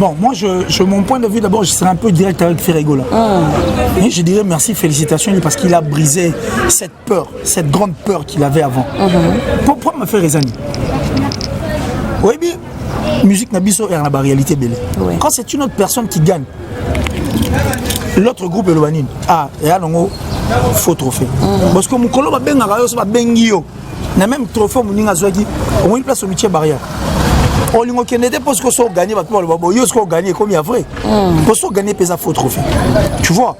Bon, moi, mon point de vue, d'abord, je serai un peu direct avec Ferrigo là. Et je dirais merci, félicitations, parce qu'il a brisé cette peur, cette grande peur qu'il avait avant. Pourquoi m'a fait raisonner? Oui, bien, musique Nabiso est la réalité belle. Quand c'est une autre personne qui gagne, l'autre groupe est Loanine. Ah, et là, on faux trophée. Parce que mon collègue va bien à Bengio. Na même trophée mon azwaki on une place au métier barrière. On lui n'était pas ce qu'on soit gagné parce qu'on gagné comme il y a vrai. Pour ça gagner pesa faux trophée. Tu vois.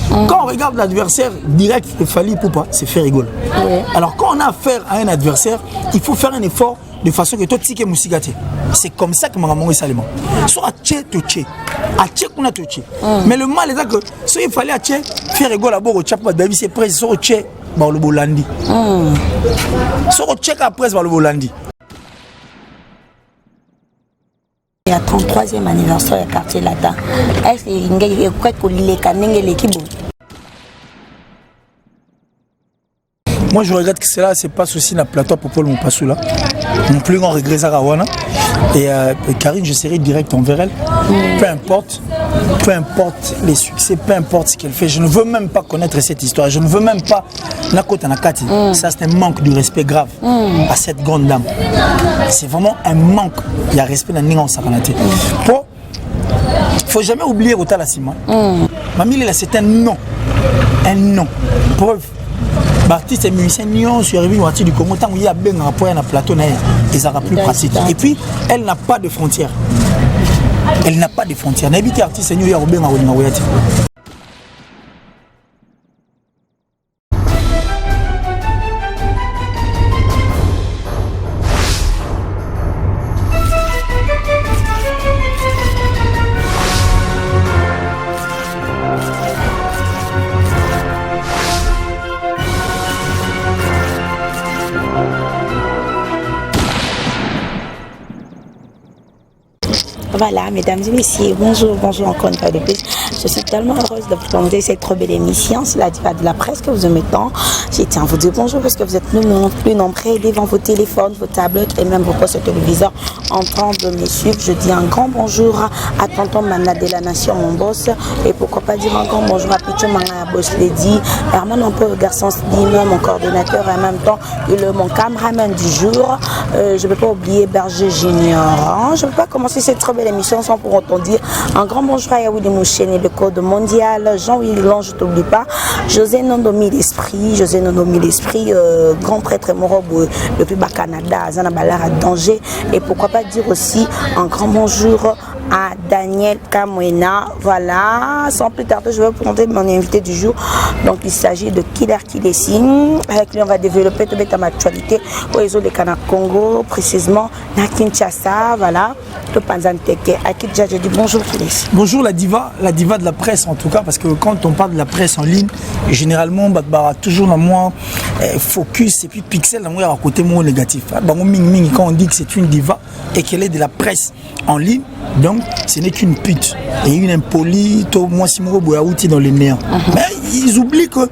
Quand on regarde l'adversaire direct de Fally Ipupa, c'est faire rigoler. Alors quand on a affaire à un adversaire, il faut faire un effort de façon que tout ce qui est mousigate. C'est comme ça que m'a mangé salement. Soit à tché te tché. À tché qu'on a te tché. Mais le mal est que si il fallait à tché, faire rigoler d'abord au tchapa David c'est prêt sur au tché par le bolandi. Sur au tché après par le bolandi. Il y a 33e anniversaire du quartier Lata. Est-ce qu'il y a l'équipe? Moi je regrette que cela se passe aussi dans le plateau pour Paul Mopasoula. Mon plus grand regret c'est Rawana. Et Karine, je serai direct envers elle. Peu importe les succès, peu importe ce qu'elle fait. Je ne veux même pas connaître cette histoire. Je ne veux même pas Nakota Nakati. Ça c'est un manque de respect grave à cette grande dame. C'est vraiment un manque. Il y a respect dans Ningan Sakanate. Il ne faut jamais oublier Rota Sima. Mamie, c'est un nom. Un nom. Preuve. Artistes et musiciens sont arrivés au du Congo, tant qu'il y a bien un rapport à un plateau, ils sera plus pratique. Et puis, elle n'a pas de frontières. Elle n'a pas de frontières. N'habite artiste et nous y a bien un Voilà, mesdames et messieurs, bonjour encore une fois de plus. Je suis tellement heureuse de vous présenter cette trop belle émission. C'est la diva de la presse que vous aimez tant. Je tiens à vous dire bonjour parce que vous êtes plus nombreux devant vos téléphones, vos tablettes et même vos postes téléviseurs en train de me suivre. Je dis un grand bonjour à tonton Mana de la Nation, mon boss. Et pourquoi pas dire un grand bonjour à Picho Manga, boss Lady, Herman, un peu le garçon Dino, mon coordonnateur, et en même temps, mon cameraman du jour. Je ne vais pas oublier Berger Junior. Je ne vais pas commencer cette trop belle émission sans pour autant dire un grand bonjour à Yaoudi Mouchen, le code mondial, Jean-Willy Lange, je t'oublie pas, José Nondomi l'esprit, grand prêtre Morobo depuis bas Canada, Zanabalar à danger, et pourquoi pas dire aussi un grand bonjour à Daniel Kamwena. Voilà, sans plus tarder, je vais vous présenter mon invité du jour. Donc il s'agit de Killer Kilessing. Avec lui, on va développer toute ma actualité au réseau des Canada Congo, précisément à Kinshasa. Voilà, le Panzanteke. À qui déjà je dis bonjour Kilessing. Bonjour la diva de la presse en tout cas, parce que quand on parle de la presse en ligne, généralement, toujours dans moi focus et puis pixel dans moi à côté moi négatif. Quand on dit que c'est une diva et qu'elle est de la presse en ligne, donc ce n'est qu'une pute et une impolie, moi si moi outil dans les néants. Mais ils oublient que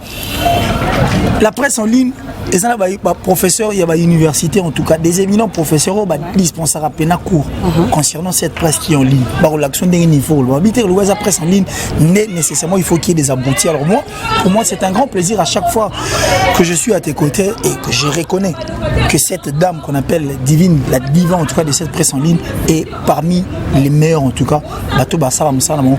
la presse en ligne, et ça là, professeurs, il y a une université en tout cas, des éminents professeurs dispenser à peine à cours concernant cette presse qui est en ligne. L'action d'un niveau, la presse en ligne, nécessairement il faut qu'il y ait des abrutis. Alors moi, pour moi c'est un grand plaisir à chaque fois que je suis à tes côtés et que je reconnais que cette dame qu'on appelle divine, la diva en tout cas de cette presse en ligne est parmi les meilleurs en tout cas.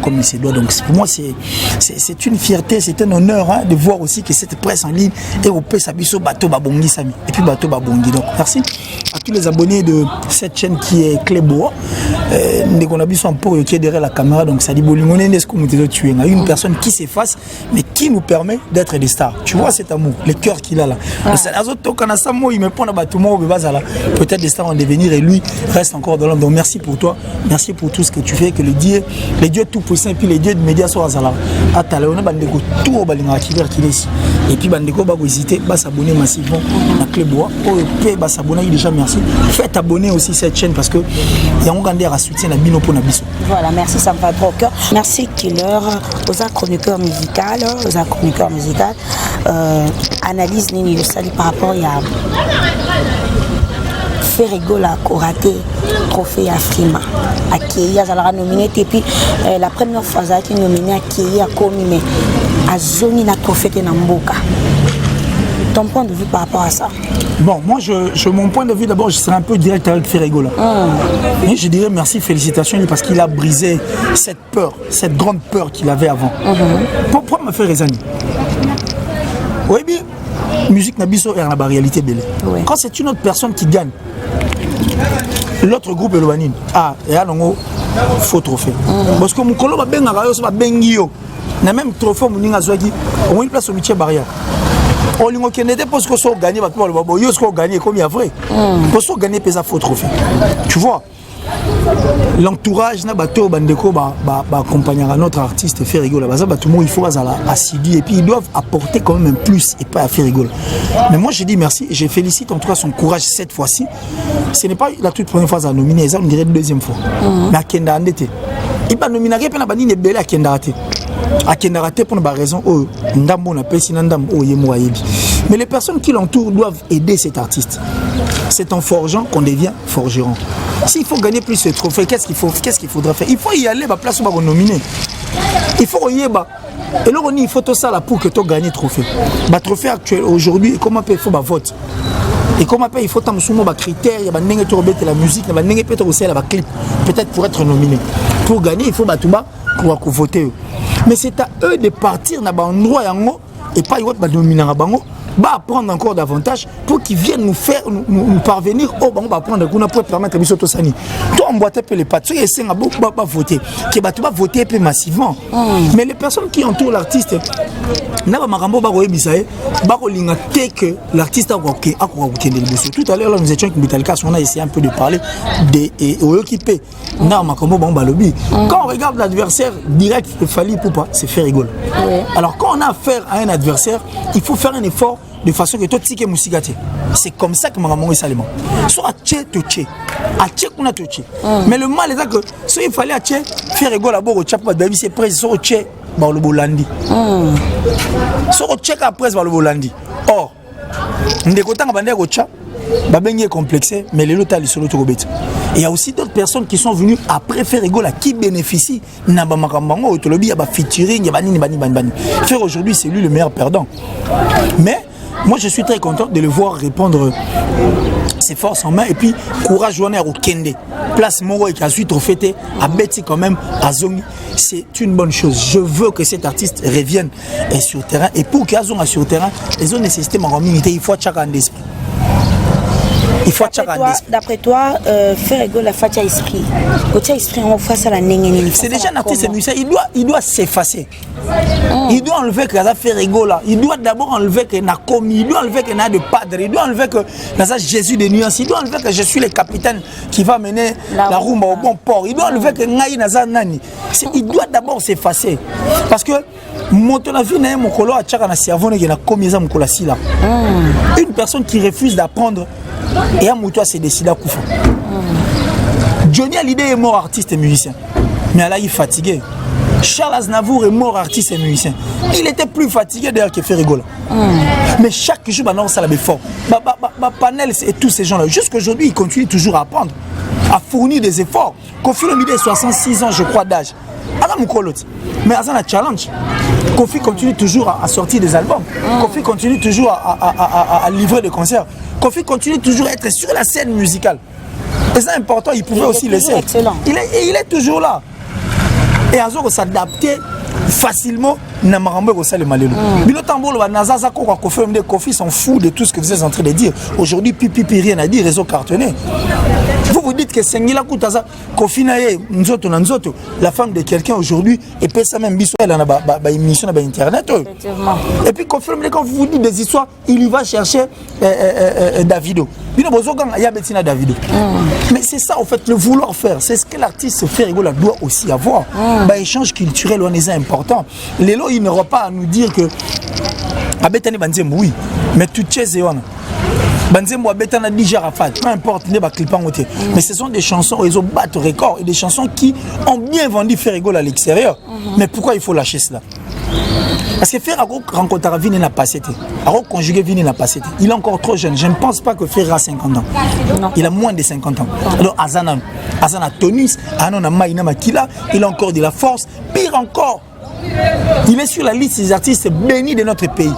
Comme il se doit. Donc pour moi c'est une fierté, c'est un honneur de voir aussi que cette presse en ligne est au Pesabiso Bateau Babongi Sami et puis Bateau Babongi. Donc merci à tous les abonnés de cette chaîne qui est Clébois. Dès qu'on a vu son pot qui est derrière la caméra, donc ça dit une personne qui s'efface mais qui nous permet d'être des stars. Tu vois cet amour, le cœur qu'il a là. Il me prend peut-être des stars en devenir et lui reste encore dans l'ombre. Donc merci pour toi, merci pour tout ce que tu fais, que les dieux tout puissants et puis les dieux de médias soient à tout au balinga et puis bandeko ba hésiter ba s'abonner massivement à Clébois ba s'abonner déjà merci. Faites abonner aussi cette chaîne parce que il y a un grand à soutien à bino pour nabiso. Voilà, merci, ça me va trop au cœur. Merci Killer, aux chroniqueurs musicaux, analyse Nini le salut par rapport à fait rigoler à Koraté, trophée Afrima. À Kéia, ça l'a nominé. Et puis la première fois, ça a été nominé à Kéia, Komi, mais à Zoni, na trophée de Namboka. Ton point de vue par rapport à ça? Bon, moi, mon point de vue, d'abord, je serais un peu direct avec Ferrigola. Mais je dirais merci, félicitations, parce qu'il a brisé cette peur, cette grande peur qu'il avait avant. Pourquoi me faire raisonner? Oui, bien, musique Nabiso est la réalité belle. Quand c'est une autre personne qui gagne, l'autre groupe est le Banine. Ah, et là, on faux trophée. Parce que mon collègue va bien avoir un bengio. Na même trophée, on a une place au métier barrière. On lui a dit parce que ça a gagné, on a gagné comme il y a vrai. Parce qu'on a gagné, c'est un faux trophée. Tu vois, l'entourage n'a pas tout accompagner notre artiste fait rigoler. Tout le monde il faut assidu et puis ils doivent apporter quand même un plus et pas à faire rigoler. Mais moi je dis merci et je félicite en tout cas son courage cette fois-ci. Ce n'est pas la toute première fois à nominer, ça on dirait la deuxième fois. Mais à Kenda Andete, il va nominer pas na bani ne belle à Kenda Andete. À Kenda Andete pour une raison oh ndambo na pesi na ndam oh yemo ayebi. Mais les personnes qui l'entourent doivent aider cet artiste. C'est en forgeant qu'on devient forgeron. S'il faut gagner plus de trophées, qu'est-ce qu'il faudra faire? Il faut y aller, place où on va nominer. Il faut y aller. Et là, il faut tout ça pour que tu gagnes trophée. Le trophée actuel aujourd'hui, comment il faut vote? Et comment il faut tant de critères, il y a des la musique, il y a des clips, peut-être pour être nominé. Pour gagner, il faut pour voter. Mais c'est à eux de partir dans un endroit et pas nominer va apprendre encore davantage pour qu'ils viennent nous faire nous parvenir au on va prendre pour permettre à Bissot Sani. Toi on boite les pattes, ceux qui va voter, qui va voter plus massivement. Mais les personnes qui entourent l'artiste, n'a pas marambo ba roebisae, ba rolinga que l'artiste a roké a roké le dossier. Tout à l'heure là nous étions avec Metallica, on a essayé un peu de parler des occupés. Na makambo ba lobby. Quand on regarde l'adversaire direct de Fally Ipupa, c'est fait rigoler. Alors quand on a affaire à un adversaire, il faut faire un effort de façon que toi tu musigate. C'est comme ça que maman est salement. Soit tché to tché. A tché qu'on a to tché. Mais le mal est que si il fallait tché faire rigoler d'abord au chap David c'est près sur tché ba le bolandi. Sur tché après ba le bolandi. Or ndeko tanga bande ko tcha ba bengi complexé mais les lotal sur l'autre bête. Et il y a aussi d'autres personnes qui sont venues après faire rigoler qui bénéficient na ba makambango au lobby ya ba featuring ya bani. Faire aujourd'hui c'est lui le meilleur perdant. Mais moi je suis très content de le voir répondre ses forces en main et puis courage journée au Kende. Place Moro et Kazuit trophée à Betty quand même à Zongi. C'est une bonne chose. Je veux que cet artiste revienne sur le terrain et pour qu'il soit sur le terrain, les ont nécessité ma il faut chacun d'esprit. Il faut d'après toi, faire rigoler la fatia esprit. Fatia esprit on face à la nénénie. C'est déjà un artiste musicien, il doit s'effacer. Il doit enlever que ça fait rigoler. Il doit d'abord enlever que na commis, il doit enlever que na de padre, il doit enlever que ça Jésus de nuance, il doit enlever que je suis le capitaine qui va mener la rumba au bon port. Il doit enlever que ngai naza nani. Il doit d'abord s'effacer parce que mon avis n'est mon colo à tchaka na cerveau ne na commis ça mon colo là. Une personne qui refuse d'apprendre et à Moutoua s'est décidé à Koufa. Johnny Hallyday est mort artiste et musicien. Mais là il est fatigué. Charles Aznavour est mort artiste et musicien. Il était plus fatigué d'ailleurs que fait rigoler. Mais chaque jour, ça l'a fort. Panel et tous ces gens-là, jusqu'aujourd'hui, ils continuent toujours à apprendre, à fournir des efforts. Kofi Olomide 66 ans, je crois, d'âge. Mais Azan a challenge. Kofi continue toujours à sortir des albums. Kofi continue toujours à livrer des concerts. Kofi continue toujours à être sur la scène musicale. Et c'est important, il pouvait aussi laisser. Il est toujours là. Et Azor s'adapter facilement na marambo ko sale malelo. Bino tambolo ba nazaza ko confirme des Kofi s'en fout de tout ce que vous êtes en train de dire. Aujourd'hui pipi rien à dire, réseau cartonné. Vous dites que Sengila Koutaza Kofi na ye nzoto na nzoto, la femme de quelqu'un aujourd'hui et peut ça même biso elle na ba émission na ba internet. Et puis confirme quand vous dites des histoires, il y va chercher Davido. Bino bozoga ya betina Davido. Mais c'est ça en fait le vouloir faire, c'est ce que l'artiste fait rigoler doit aussi avoir. Bah échange culturel on est important. Les lots il n'aura pas à nous dire que abetani banzembo oui, mais tout chezéona. Banzembo abetana DJ Rafat, peu importe les clips en côté. Mais ce sont des chansons où ils ont battu record et des chansons qui ont bien vendu faire rigoler à l'extérieur. Mais pourquoi il faut lâcher cela? Parce que Fer a rencontré Vini n'a pas été. A conjugué Vini n'a pas été. Il est encore trop jeune. Je ne pense pas que Fer a 50 ans. Non. Il a moins de 50 ans. Alors Azana Tonis, Anon Maïna Makila, il a encore de la force. Pire encore, il est sur la liste des artistes bénis de notre pays.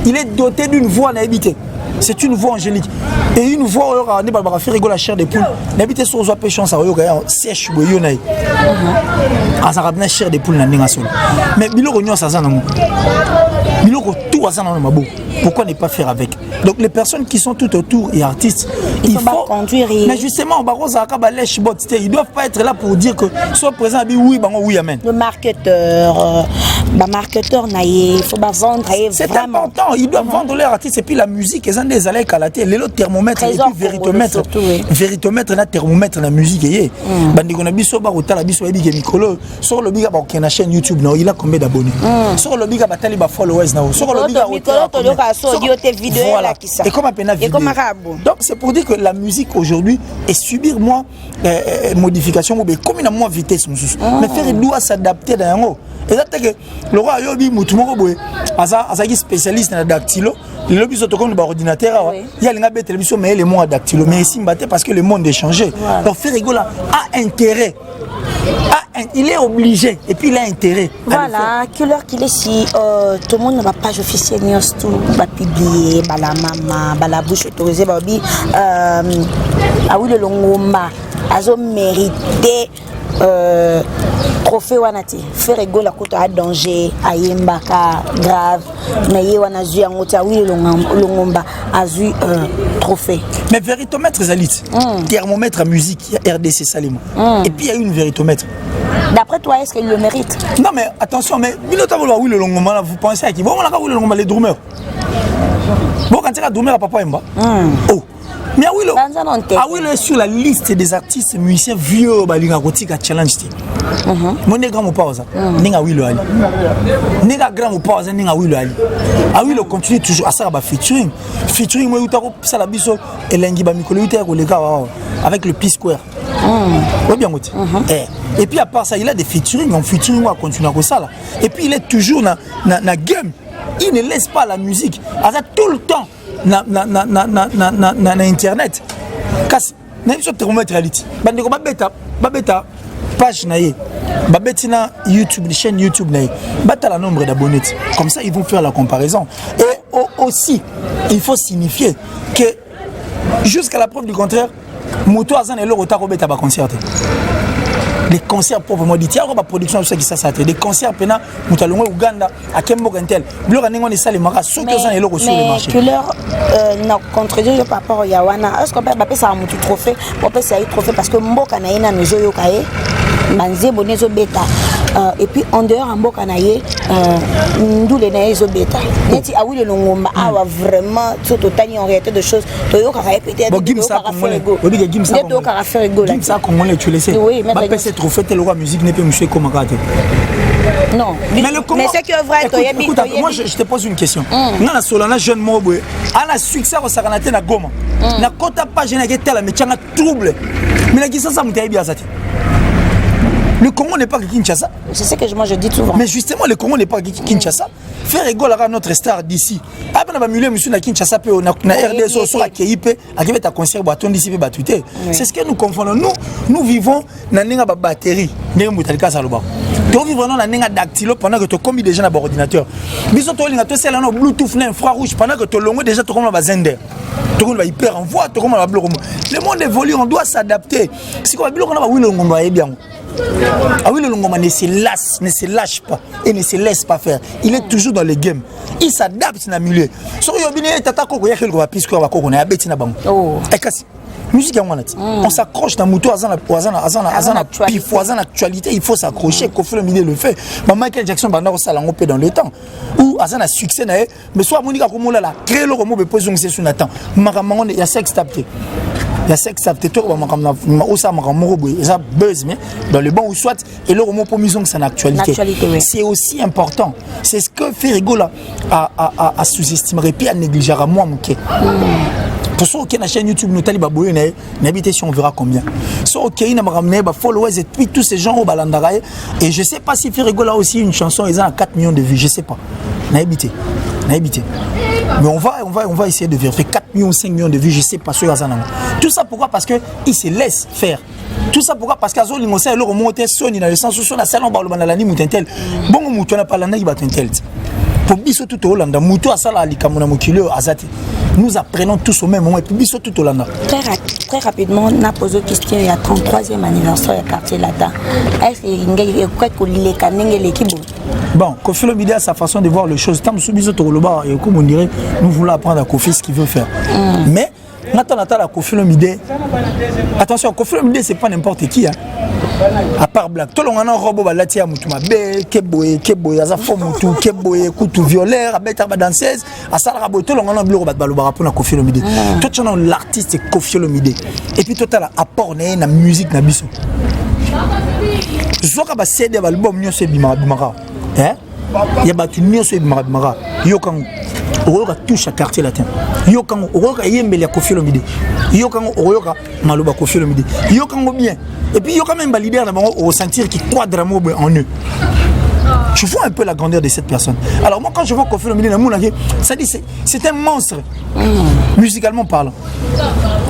Il est doté d'une voix naïvité. C'est une voix angélique. Et une voix, on va faire rigoler la chair des poules. N'habitez sur la pêche, ça va sèche, boyonnaï. Ah, ça va chair des poules, mais Bilo Rognon, ça s'en a Bilo tout à ça dans le mabo. Pourquoi ne pas faire avec? Donc les personnes qui sont tout autour et artistes, il faut conduire. Mais justement, ils ne doivent pas être là pour dire que soit présent, oui, oui, amen. Le marketeur, il faut vendre. C'est important, ils doivent vendre leurs artistes et puis la musique, ils ont des allées à la télé, les thermomètres et puis véritomètre. Véritomètre, la thermomètre, la musique. Bandikona biso ba kotala biso ebi ke mikolo sur le biga ba na chaîne YouTube na il a combien d'abonnés sur le biga batali ba followers na sur le biga et comme appena vidéo. Donc c'est pour dire que la musique aujourd'hui est subir moins modification comme une moins vitesse mais faire doit s'adapter dans un et ça que le roi yobi mutumoko boy azaki spécialiste na dactylo le lobby sont comme ordinateur il y a les télévision mais les mots dactylo mais ici mbaté parce que le monde est changé donc faire rigola a intérêt. Il est obligé et puis il a intérêt. Voilà, que l'heure qu'il est si tout le monde n'a pas page officielle, tout va publier, la maman, la bouche autorisée, babi, ah oui le longomba, azo mérité trophée wanati, faire rigoler la côte à danger, à yembaka grave, mais wana zui en haute, ah oui le longomba, azu trophée. Mais véritomètre Zalit, thermomètre à musique, il y a RDC Salimo. Et puis il y a une véritomètre. D'après toi, est-ce qu'il le mérite? Non mais attention, mais oui le longomba, vous pensez à qui? Bon, on a le longomba, les drummers. Bon, quand il y a drummer à Papa Mba. Oh. Mais ah oui, est sur la liste des artistes musiciens vieux, balinga gotika challenge. Mon grand ou pas ça? Ninga oui le ali. Ninga grand ou pas ça? Ninga oui le ali. Ah oui le continue toujours à ça ba featuring. Featuring moi utako sala biso elengi ba mikolo utako les gars avec le P-Square. Oui bien moti. Et puis à part ça, il a des featuring, on featuring on continue à ça là. Et puis il est toujours na game. Il ne laisse pas la musique. À tout le temps. Na internet kasi na biso thermomètre reality bandeko babeta page na ye babetina YouTube les chaînes YouTube na ye bata la nombre d'abonnés comme ça ils vont faire la comparaison et aussi il faut signifier que jusqu'à la preuve du contraire moto azan et le retard robeta ba concert. Les concerts proprement dit, il y a une production de ce qui s'est des concerts pénal, Moutalongo, Ouganda, à Kembo Gantel. Le Raningon est salé Mara, ceux qui ont les logos sur le marché. Mais que leur n'a contredit par rapport à Yawana, est-ce qu'on peut appeler ça un trophée? On peut essayer trophée parce que Mboka Naïna nous yokaye, Manzé Bonezo Beta. Et puis en dehors, en Mboka Naïe, nous les Naïzo Beta. Neti ah oui le Longomba, ah vraiment, tout totali en réalité de choses. Toyo Karaye peut-être. Bon, Gimsa Congolais. Oui, Gimsa Congolais. Gimsa Congolais, tu le sais. Oui, mais trophée de la musique n'est pas monsieur comme raté. Non, mais c'est que vrai. Écoute, moi je te pose une question. Dans la Solana jeune Moboé, à la succès au Saranate na Goma. Na kota pas gêné que tel mais tiens trouble. Mais la question ça m'était bien ça. Le Congo n'est pas que Kinshasa. C'est ce que moi je dis souvent. Mais justement, le Congo n'est pas que Kinshasa. Faire rigoler à notre star d'ici. Après, on va mieux monsieur na Kinshasa, on a RDS sur la KIP, à qui ta concert bâton d'ici, batuté. C'est ce que nous confondons. Nous vivons dans une batterie. Nous vivons dans une dactylo pendant que tu commis déjà dans l'ordinateur. Bisous, tu as c'est là Bluetooth, infrarouge pendant que tu as déjà tu as Zender. Tu as hyper envoi, tu as le monde évolue, on doit s'adapter. Si on a bien. Ah oui, le Longomba ne se lâche pas et ne se laisse pas faire. Il est toujours dans les games. Il s'adapte dans le milieu. Musique on s'accroche dans moto actualité, il faut s'accrocher, Kofi Olomide le fait. Michael Jackson banda ça l'en dans le temps. Ou azana succès mais soit Monica comme là créer le romo pose on sur Nathan. Maramango il y a sex tapé. Il y a sex tapé tout ça buzz mais dans le bon ou soit et le romo pour mission c'est en actualité. C'est aussi important. C'est ce que fait rigola à sous-estimer et puis à négliger à moi mon Pour ceux qui ont la chaîne YouTube, nous avons n'habité si on verra combien. Ceux qui ont ramené followers et puis tous ces gens au Balandaraï. Et je ne sais pas si Ferrigo là aussi une chanson, ils ont 4 millions de vues, je ne sais pas. N'habité. Mais on va essayer de vérifier 4 millions, 5 millions de vues, je ne sais pas sur Azanang. Tout ça pourquoi? Parce qu'ils se laissent faire. Tout ça pourquoi? Parce qu'Azol Lingosé, leur monté Sony dans le sens où sur la salle on parle de la nuit moutentel. Bon, mouton n'a pas la nuit batentel. Pour biso tout au Hollande, mouton à sala likamona mokilo azati. Nous apprenons tous au même moment et puis biso tout au Hollande. Très rapidement, on a posé une question. Il y a 33e anniversaire du quartier latin. Est-ce qu'il y a quelque chose? Bon, Koffi Olomide a sa façon de voir les choses. Tant que biso tout au Loba et comme on dirait, nous voulons apprendre à Koffi ce qu'il veut faire. Mais Nathan la Koffi Olomide. Attention, Koffi Olomide c'est pas n'importe qui. Hein. À part Black, tout le monde a un robot balati à Moutouma B, Keboye, Aza Fomoutou, Keboye, Koutou Violaire, Abeta Danseuse, à Salrabo, tout le monde a un bureau balobara pour la Koffi Olomide. Tout le monde l'artiste c'est Koffi Olomide. Et puis tout à l'apport dans la musique na biso. Zoka ba CD album nyo se bimara. Hein? Ya ba tu nyo se bimara. Yo kan Oroka touche à quartier latin. Yo kan Oroka yembele Koffi Olomide. Yo kan Oroka maloba Koffi Olomide. Yo kan bien. Et puis, il y a quand même des leaders au sentir qui quadrent en eux. Je vois un peu la grandeur de cette personne. Alors, moi, quand je vois Koffi Olomide, ça dit c'est un monstre, musicalement parlant.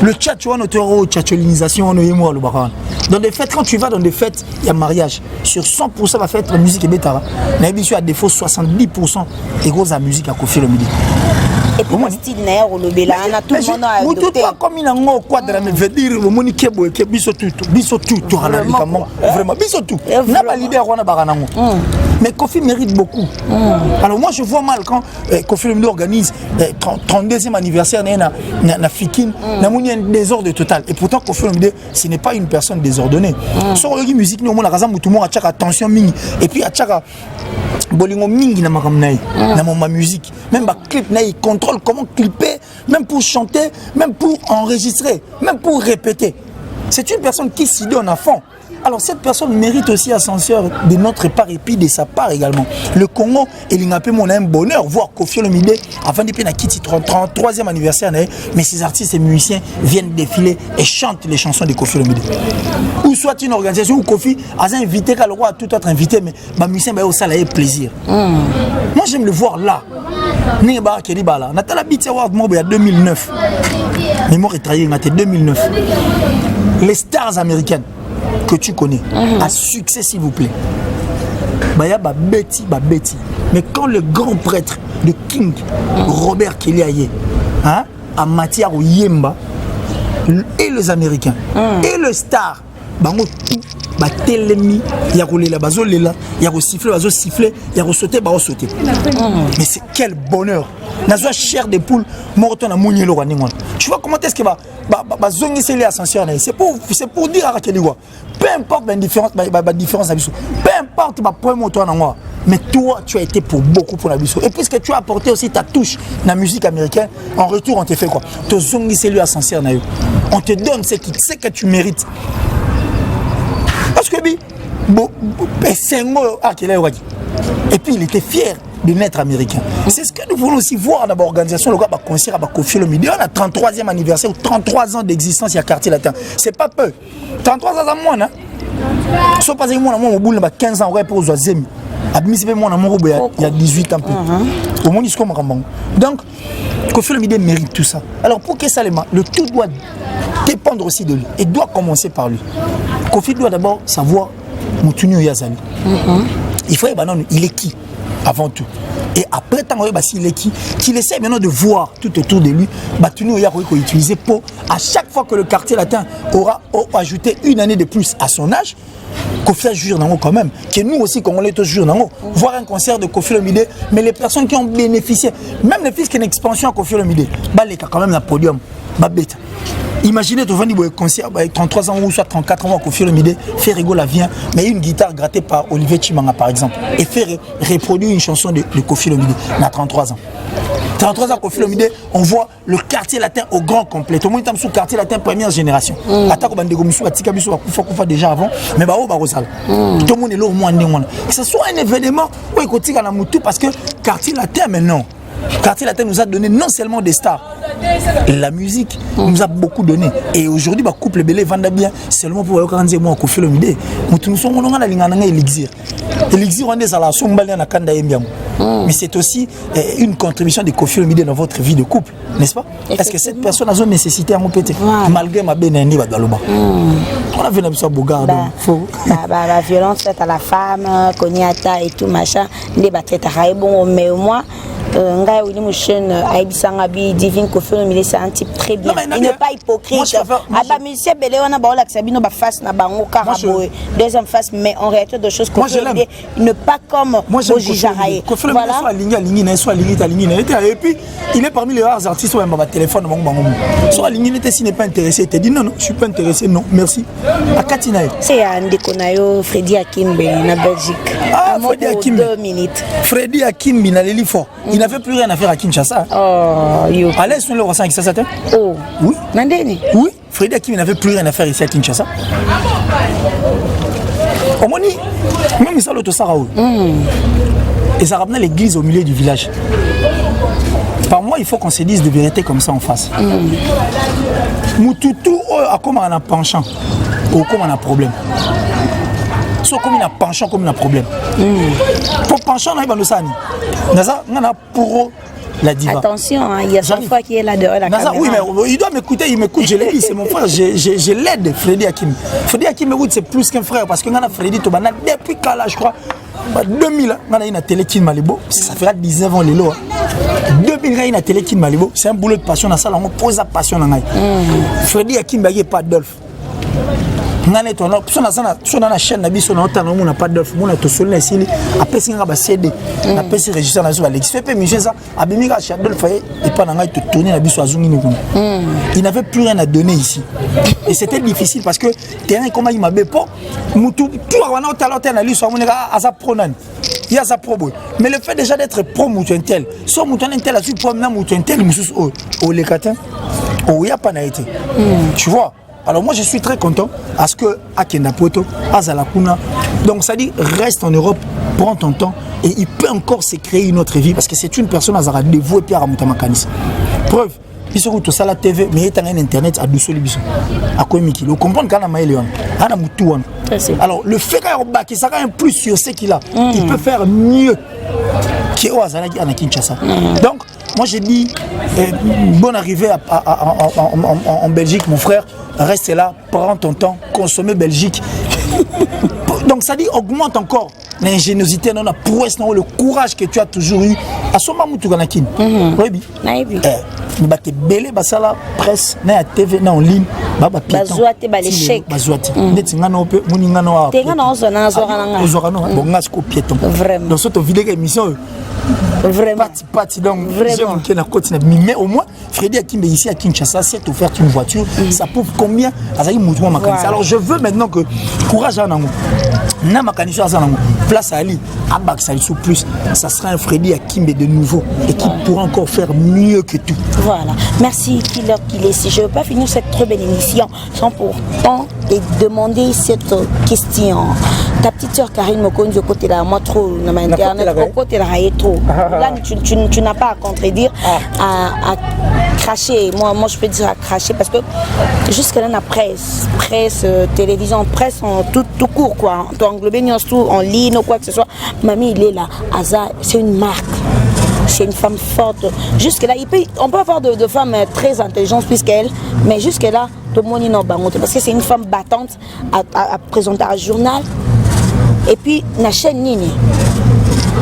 Le chat, tu vois, notre tchatcholinisation, dans des fêtes, quand tu vas dans des fêtes, il y a mariage. Sur 100%, va faire la musique et bétara. N'habitude à défaut 70% égaux à la musique à Koffi Olomide. Et puis, le style n'est pas le tout le monde a adopté. Comme il a un quadre, mais veut dire, le monde qui est biso tout, vraiment, biso tout. N'a pas l'idée à Rwanda Baranango. Mais Koffi mérite beaucoup. Alors, moi, je vois mal quand Koffi Olomide organise 32e anniversaire na Fikine, na mouni un désordre total. Et pourtant, Koffi Olomide, ce n'est pas une personne désordonnée. Sur la musique, nous, on a tout le monde a attention, et puis à chaque bolingo mingi na makamnaï na ma musique même ba clip na il contrôle comment clipper même pour chanter même pour enregistrer même pour répéter. C'est une personne qui s'y donne à fond. Alors cette personne mérite aussi ascenseur de notre part et puis de sa part également. Le Congo et l'Ingapé mon un bonheur voir Koffi Olomide avant de na Kitty 33e anniversaire mais ces artistes et musiciens viennent défiler et chantent les chansons de Koffi Olomide. Ou soit une organisation où Koffi a invité qu'à le roi tout autre invité mais ma musicien va au salaire plaisir. Moi j'aime le voir là. Néba Kelibala, Natala Beats Award il y a 2009. Mémoire est trahie, en 2009. Les stars américaines que tu connais, à succès s'il vous plaît. Baya ba Betty. Mais quand le grand prêtre, le King Robert Kelly hein, en matière au Yemba, et les Américains, et le star, bango tout, ba telemi, yakolela bazolela, yako siffler, yako sauter, sauter. Mais c'est quel bonheur. Nazwa chair de poule, morton à Mounielo Raningwan. Tu vois comment est-ce que va zongi c'est l'ascenseur. C'est pour dire à Keliwa. Peu importe la différence, peu importe ma point moto en moi. Mais toi, tu as été pour beaucoup pour la biso. Et puisque tu as apporté aussi ta touche dans la musique américaine, en retour, on te fait quoi? Tu zongi c'est l'ascenseur. On te donne ce que tu mérites. Parce que c'est un mot à Keliwa. Et puis il était fier de naître américain. C'est ce que nous voulons aussi voir dans l'organisation, le gars va concert à Koffi Olomide. On a 33e anniversaire ou 33 ans d'existence, il y a quartier latin. C'est pas peu. 33 ans à moi, hein? Sauf pas que moi, on a 15 ans, on pour Zoazemi. Il y a 18 ans. Au moins, il donc, Koffi Olomide mérite tout ça. Alors, pour que ça, le tout doit dépendre aussi de lui et doit commencer par lui. Koffi doit d'abord savoir Moutouni Yazali. Il faut il est qui avant tout. Et après, tant qu'il est qui, qu'il essaie maintenant de voir tout autour de lui, Batuni Oya qu'on utiliser pour, à chaque fois que le quartier latin aura ajouté une année de plus à son âge, Koffi jure quand même, que nous aussi, Congolais, tous jure voir un concert de Koffi Olomide, mais les personnes qui ont bénéficié, même les fils qui ont une expansion à Koffi Olomide, il y a quand même un podium. Imaginez, tu vas un concert avec 33 ans ou soit 34 ans, Koffi Olomide, fait rigoler vient, mais une guitare grattée par Olivier Chimanga par exemple, et fait reproduire une chanson de Koffi Olomide, il a 33 ans. 33 ans, Koffi Olomide, on voit le quartier latin au grand complet. Tout le monde est sous quartier latin première génération. Attaque au déjà avant, mais tout le monde est là au moins. Que ce soit un événement où il y a parce que quartier latin maintenant, Quartier Latin nous a donné non seulement des stars, la musique nous a beaucoup donné. Et aujourd'hui, bah, couple belé vend bien seulement pour organiser moi qu'on fait le midé. Nous sommes on a la ligne élixir. Élixir on est à la sombre na kanda embiam. Mais c'est aussi une contribution de Kofi Olomide dans votre vie de couple, n'est-ce pas? Est-ce que cette personne a une nécessité à mon pété malgré ma bénénie va dans le bas. On a vu un Bogard faux. La violence faite à la femme, Konyata et tout machin, les battettes à bon mais moi Ngai Willy Mouchen Aïbisanga Bi Divine Kofi Olomide c'est un type très bien. Il n'est pas hypocrite. Aba monsieur Belé on a ba la Sabino ba face na bango karaboé deuxième face mais en réalité de choses Kofi Olomide il ne pas comme Moji Jaraye. Voilà. Soit aligné et puis il est parmi les rares artistes où il m'a téléphone soit aligné s'il n'est pas intéressé il te dit non je suis pas intéressé non merci. À Katina. C'est un déconayo Freddy Akimbe na Belgique. Ah Freddy Akimbe. 2 minutes. Freddy Akimbe na Leli fort. Il n'avait plus rien à faire à Kinshasa. Oh, yo. Allez, sur le ressent avec ça, oh. Oui. Nandeni. Oui. Freddy Akim n'avait plus rien à faire ici à Kinshasa. Au moins, même ça, l'autre Saraou. Et ça ramenait l'église au milieu du village. Par moi, il faut qu'on se dise de vérité comme ça en face. Moutoutou, a comme on a penchant, ou comme on a problème. Soit comme il a penchant, comme il a problème. Pour penchant, on a besoin de pour la diva. Attention, hein, il y a son frère qui est là dehors la caméra. Oui, mais il doit m'écouter, il m'écoute, je l'ai dit, c'est mon frère, je l'aide, Freddy Akim. Freddy Akim, c'est plus qu'un frère, parce que Freddy Tobana, depuis quand là, je crois, 2000, on a une télé qui Malibo, ça fera 19 ans les lois. 2000, on a une télé qui Malibo, c'est un boulot de passion, dans ça, on pose la passion. Freddy Akim, il n'y a pas Adolphe. Nane to na so na chaîne na biso na otana mo na pas d'offre mo na to solina sili apesi nga ba CD na pesi registrateur na so Alex fait pe mission ça abimi ka Chadol Faye et pas na ngai to tourner na biso azungi ni kuna. Il n'avait plus rien à donner ici. Et c'était difficile parce que terrain comme il m'a bepo mutu tout wana otala otana li so mo nga asa pronan. Il y a sa pro boy. Mais le fait déjà d'être pro mutu intel, so mutu intel a su pro na mutu intel musus o le katin. Oh, il y a pas na été. Tu vois. Alors moi je suis très content à ce que Akenda Poto, Azalakuna, donc ça dit reste en Europe, prends ton temps et il peut encore se créer une autre vie parce que c'est une personne Azara dévouée Pierre Amutamakanis. Preuve, il se retrouve sur la TV mais il est en internet à Doussoli Biso. À quoi Miki, vous comprenez qu'Anna Maëléon, Anna Moutouan. Alors le fait qu'il ça un plus sur ce qu'il a, il peut faire mieux qu'au Azalaki à Kinshasa. Donc moi j'ai dit bonne arrivée en Belgique mon frère. Reste là, prends ton temps, consommez Belgique. Donc ça dit augmente encore l'ingéniosité, la prouesse, le courage que tu as toujours eu. À ce moment où tu as dit, oui, bah t'es belé, bah ça la presse, na la TV, na en ligne, bah piéton. Bazoate, bah l'échec. Bazoate. Net ngano pe, moni ngano a. T'es ngano zona zona. Zona bon ngasko piéton. Vraiment. Dans cette vidéo émission. Vraiment. Parti donc vraiment qui na côté mais au moins Freddy Akimbe ici à Kinshasa s'est offert une voiture, ça prouve combien azali mouvement makanisa. Alors je veux maintenant que courage à nango. Na makanisa za nango. Place à Ali, Abak Salissou plus, ça sera un Freddy Akimbe de nouveau et qui pourra encore faire mieux que tout. Voilà. Merci Killer qu'il est. Si je ne veux pas finir cette très belle émission sans pourtant et demander cette question. Ta petite soeur Karine Mokonzi au côté là, moi trop, dans ma internet, au côté là, il est trop. Là, tu n'as pas à contredire, à cracher. Moi, je peux dire à cracher parce que jusqu'à là, la presse, télévision, presse en tout court, quoi. Tu englobes tout en ligne ou quoi que ce soit. Mamie, il est là. Aza, c'est une marque. C'est une femme forte. Jusque-là, on peut avoir de femmes très intelligentes puisqu'elle, mais jusque-là, tout le monde est parce que c'est une femme battante à présenter un journal. Et puis, la chaîne Nini,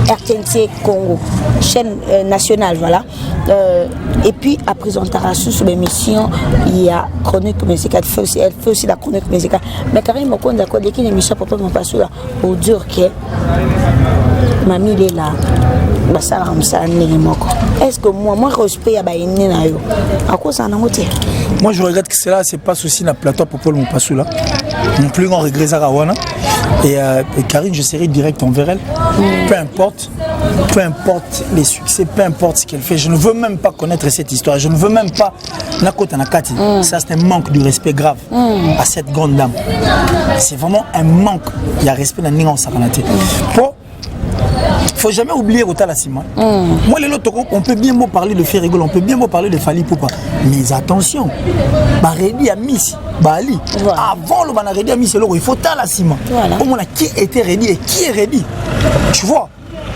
RTNC Congo, chaîne nationale, voilà. Et puis, à présenter sur l'émission, il y a Chronique musicale, elle fait aussi la chronique musicale. Mais Karine Mokonzi d'accord, dès qu'il y a une émission pour dire que mamie il est là. Est-ce que moi respect à à quoi ça moi je regrette que cela se passe aussi dans le plateau pour Paul Mopassou là. Mon plus grand regret Zarawana et Karine je serai direct envers elle. Peu importe les succès, peu importe ce qu'elle fait, je ne veux même pas connaître cette histoire, je ne veux même pas Nakota Nakati. Ça c'est un manque de respect grave à cette grande dame. C'est vraiment un manque, il y a respect dans Ningan Saranate. Pour faut jamais oublier Rotala Sima. Moi, les autres, on peut bien parler de Ferrigol, on peut bien parler de Fali Poupa. Mais attention, Baredi a Miss, Bali. Avant le Banaredi a Miss, il faut Tala Sima. Pour moi, qui était ready et qui est ready? Tu vois,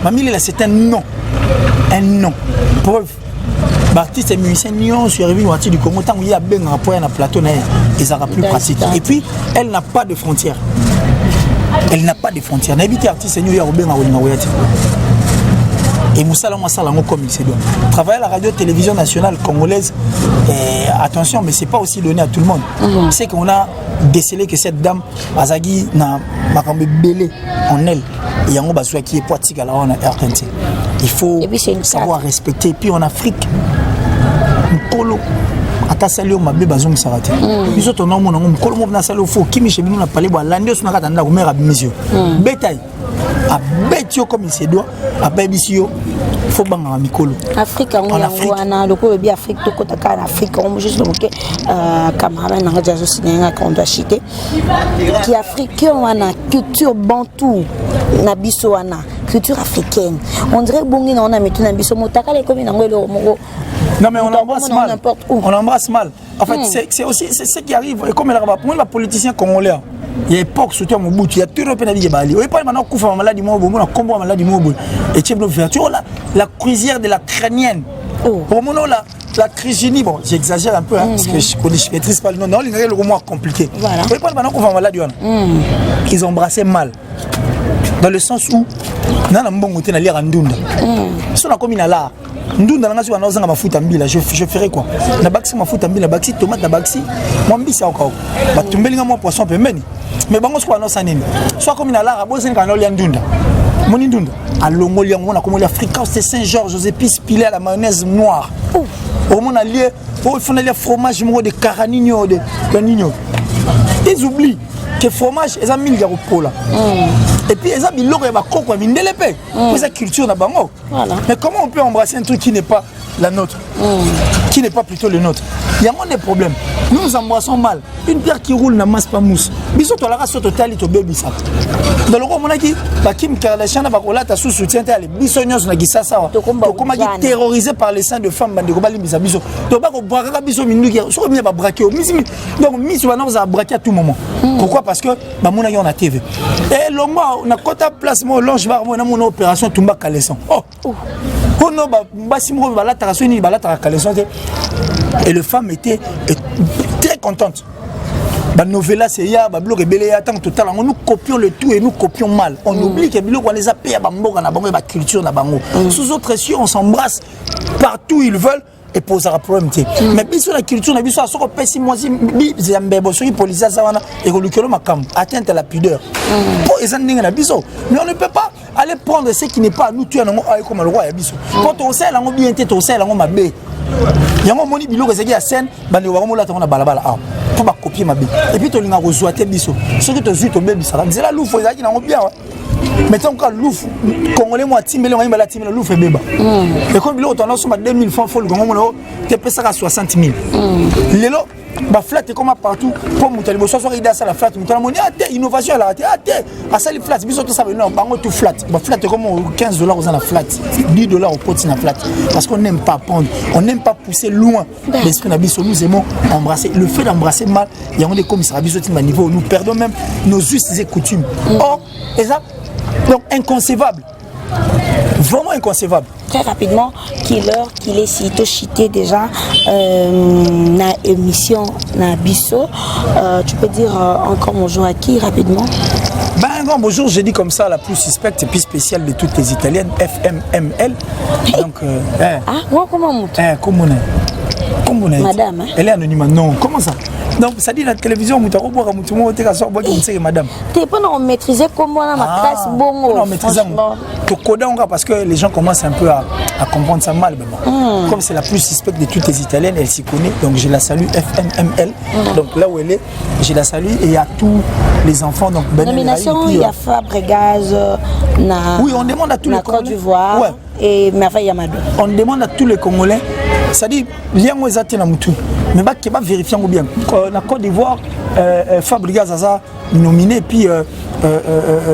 Mamie, là, c'est un nom. Un nom. Preuve. L'artiste et musicien Nyon sur Révi Noati du Congo, tant qu'il y a bien un point à plateau, ils auront plus pratique. Et puis, elle n'a pas de frontières. Elle n'a pas de frontières. N'habite artiste et Nyon, il y a bien un Wati. Et Moussa Lango comme il se doit. Travailler à la radio-télévision nationale congolaise, attention, mais ce n'est pas aussi donné à tout le monde. C'est qu'on a décelé que cette dame, Azagi, n'a pas belé en elle. Et il y a un besoin qui est poitique à la RTNC. Il faut savoir respecter. Et puis en Afrique, Nkolo, Atasalio Mabé Bazong Sarate. Ils ont un nom, Nkolo Mobna Salo Fo, Kimi Chebino n'a pas les bois, l'Andios n'a pas de mère à Bimizio. Bétail. À Bétio comme il se doit, à Bébisio, il faut banger à Mikolo. Afrique, on a le coup de Afrique, tout côté en Afrique, on juste le moquer, camarade, on a déjà signé qu'on doit chiter. Qui Afrique, on a culture bantou, nabiso ana, culture africaine. On dirait que bon, on a mis tout nabiso, motaka les communes, on a le mot. Non mais on embrasse mal. On embrasse mal. En fait, c'est aussi ce qui arrive. Et comme pour moi, les politiciens congolais. Il y a époque surtout mon bout, il y a tout le pays qui Bali. Oui, pas maintenant qu'on fait une maladie mobile, on a combat maladie mobile. Et tu es vertu la cuisière de la crânienne. Pour moi la crigénie, bon, j'exagère un peu parce que je maîtrise pas le nom. Non, il y a le mot compliqué. Voilà. Oui, pas maintenant qu'on fait une maladie. Ils embrassaient mal. Dans le sens où dans la bon côté na lire ndunda. Si on a comme une là. Ndunda nga sur na mafuta mbila je ferai quoi na baxi mafuta mbila baxi tomate na baxi moi mbisa encore ba tumbeli nga moi poisson pembeni mais bango soit no sanini soit comme na la bosse nga no lia ndunda moni ndunda alongoli yango na comme l'Afrique c'est Saint-Georges aux épices pilées à la mayonnaise noire au mon allié il faut les fromage mo de caranigno de nigno ils oublient que fromage ils ont mis le pola et puis ils ont mis l'or et ba coco mais ndelepe pour sa culture na bango. Mais comment on peut embrasser un truc qui n'est pas la nôtre, qui n'est pas plutôt le nôtre? Il y a moins de problèmes. Nous embrassons mal. Une pierre qui roule n'a masse pas mousse. Bisous toi la race totale to baby ça. Dans le moment qui ba Kim Kardashian ba kolata sous soutien tali bisognos na gisasa to comment terrorisé par les seins de femmes bande ko bali bisa biso. To ba ko braka biso minuki so bien ba braquer donc miss wana vous a braquer à tout moment. Pourquoi? Parce que ba mona yo na TV. Et longo na kota place mo longe ba mo na mon opération Tumba Kaleson. Et le femme était très contente. Novella c'est ya blog rebelle ya tant total nous copions le tout et nous copions mal. On oublie que biloko on les a payé ba mboka na bango ba culture na bango. Sous autres cieux on s'embrasse partout ils veulent et posera problème. Mais biso la culture na biso soko pesi moisi bi zambebo soki police ça wana et ko lukelo makam atteinte à la pudeur. Pour ezandinga na biso. Mais on ne peut pas aller prendre ce qui n'est pas nous tu nango ay comme le roi ya biso. Quand on sait lango bien té to sait lango mabe. Yango moni biloko ezaki ya scène bandi wa mola tona balabala ah pour ba copier mabe. Et puis to linga ko zoate biso. Soki to zui to bebi ça. C'est la loufo ezaki nango bien. Mettons quand louf congolais moi timbele ngani bala timbele louf beba. Et comme biloko tona soma 2000 francs faut le gongo te pesa ka 60 000. Lelo ba flat comme partout pour mutali bo soso ida ça la flat mutala moni ate innovation la ate à ça les flat biso to ça non bango tout flat ba flat comme $15 aux la flat $10 au pot na flat parce qu'on n'aime pas prendre on n'aime pas pousser loin l'esprit na biso nous aimons embrasser le fait d'embrasser mal il y a des commissariats biso à niveau nous perdons même nos us et coutumes or et ça donc inconcevable. Vraiment inconcevable. Très rapidement, qu'il est sitôt chité déjà na émission na Bisso. Tu peux dire encore bonjour à qui rapidement? Ben un grand bonjour, j'ai dit comme ça la plus suspecte et plus spéciale de toutes les italiennes, FMML. Donc moi comment comment madame hein? Elle est anonyme non, comment ça? Donc ça dit la télévision madame. T'es pas non maîtriser comment on a ma classe bongo. Non maîtriser. Parce que les gens commencent un peu à comprendre ça mal. Comme c'est la plus suspecte de toutes les italiennes, elle s'y connaît. Donc je la salue FMML. Donc là où elle est, je la salue et il y a tous les enfants. Donc nomination, il y a Fabregas, oui, on demande à tous les Côte d'Ivoire et Merveille Amadou. On demande à tous les Congolais. C'est-à-dire, lien aux Athènes à Moutou. Mais qui va vérifier bien. La Côte d'Ivoire, Fabregas Zaza, nominé, et puis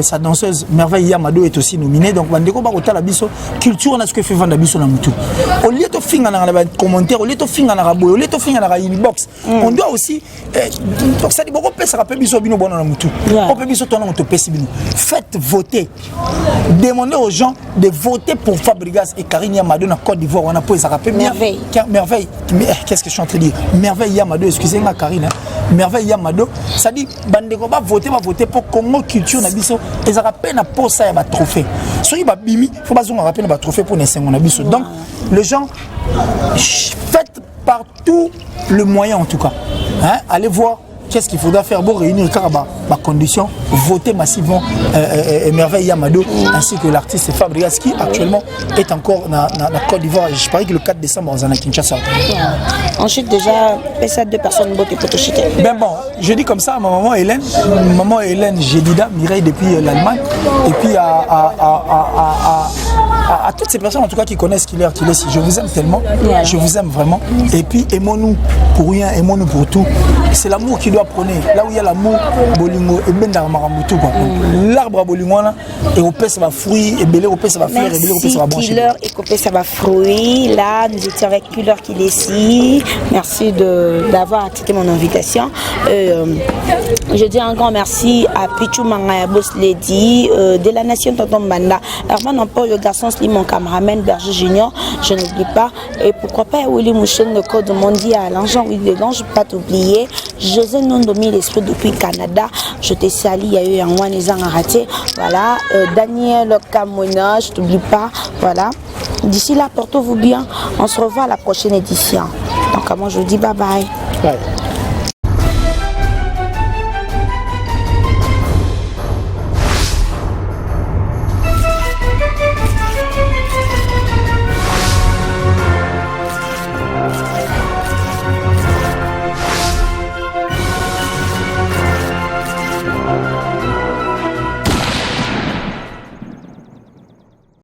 sa danseuse Merveille Yamado est aussi nominée. Donc bandeko ba kota la biso culture on a ce que fait vendre biso na mutu. Au lieu de finga na ba commentaire, au lieu de finga na boy, au lieu de finga na inbox, on doit aussi donc ça dit beaucoup pesa rappel biso bino bon na mutu. On peut biso tona on te pesi bino. Faites voter. Demandez aux gens de voter pour Fabregas et Karine Yamado na Côte d'Ivoire. On a posé ça rappelle bien. Merveille. Qu'est-ce que je suis en train de dire? Merveille Yamado, excusez-moi Karine. Merveille Yamado, ça dit bandeko ba voter pour Congo culture na biso. Ils ont rappelé na pour ça ya trophée. Soyez ba bimi, faut pas on rappelle na trophée pour les na biso. Donc les gens faites partout le moyen en tout cas. Hein? Allez voir qu'est-ce qu'il faudra faire pour réunir les conditions, voter massivement Merveille Yamado ainsi que l'artiste Fabregas qui actuellement est encore dans la Côte d'Ivoire. Je parie que le 4 décembre on est à Kinshasa. Ensuite déjà, ça 2 personnes beauté pour te chuter. Ben bon, je dis comme ça à ma maman Hélène Gédida, Mireille depuis l'Allemagne et puis à toutes ces personnes en tout cas qui connaissent Killer Kilesi. Je vous aime tellement, je vous aime vraiment. Et puis aimons-nous pour rien, aimons-nous pour tout. C'est l'amour qui doit prôner. Là où il y a l'amour, bolingo et ben d'armarambutu quoi. L'arbre à bolingo là et au ça va fruit et belé au ça va fleur et belé au ça va brancher. Killer et copé ça va fruit. Là nous étions avec Killer Kilesi. Merci d'avoir accepté mon invitation. Je dis un grand merci à Pichou Mangaya Boss Lady de la nation Tonton Banda. Herman Paul le garçon mon caméraman Berger Junior, je n'oublie pas. Et pourquoi pas Willy Mouchen, le code mondial, l'engin Willy Dedans, je ne peux pas t'oublier. José Nondomi, l'esprit depuis Canada, je te salue, il y a eu un mois, les ans raté. Voilà, Daniel Camona, je ne t'oublie pas. Voilà, d'ici là, portez-vous bien. On se revoit à la prochaine édition. Donc, moi, je vous dis bye bye.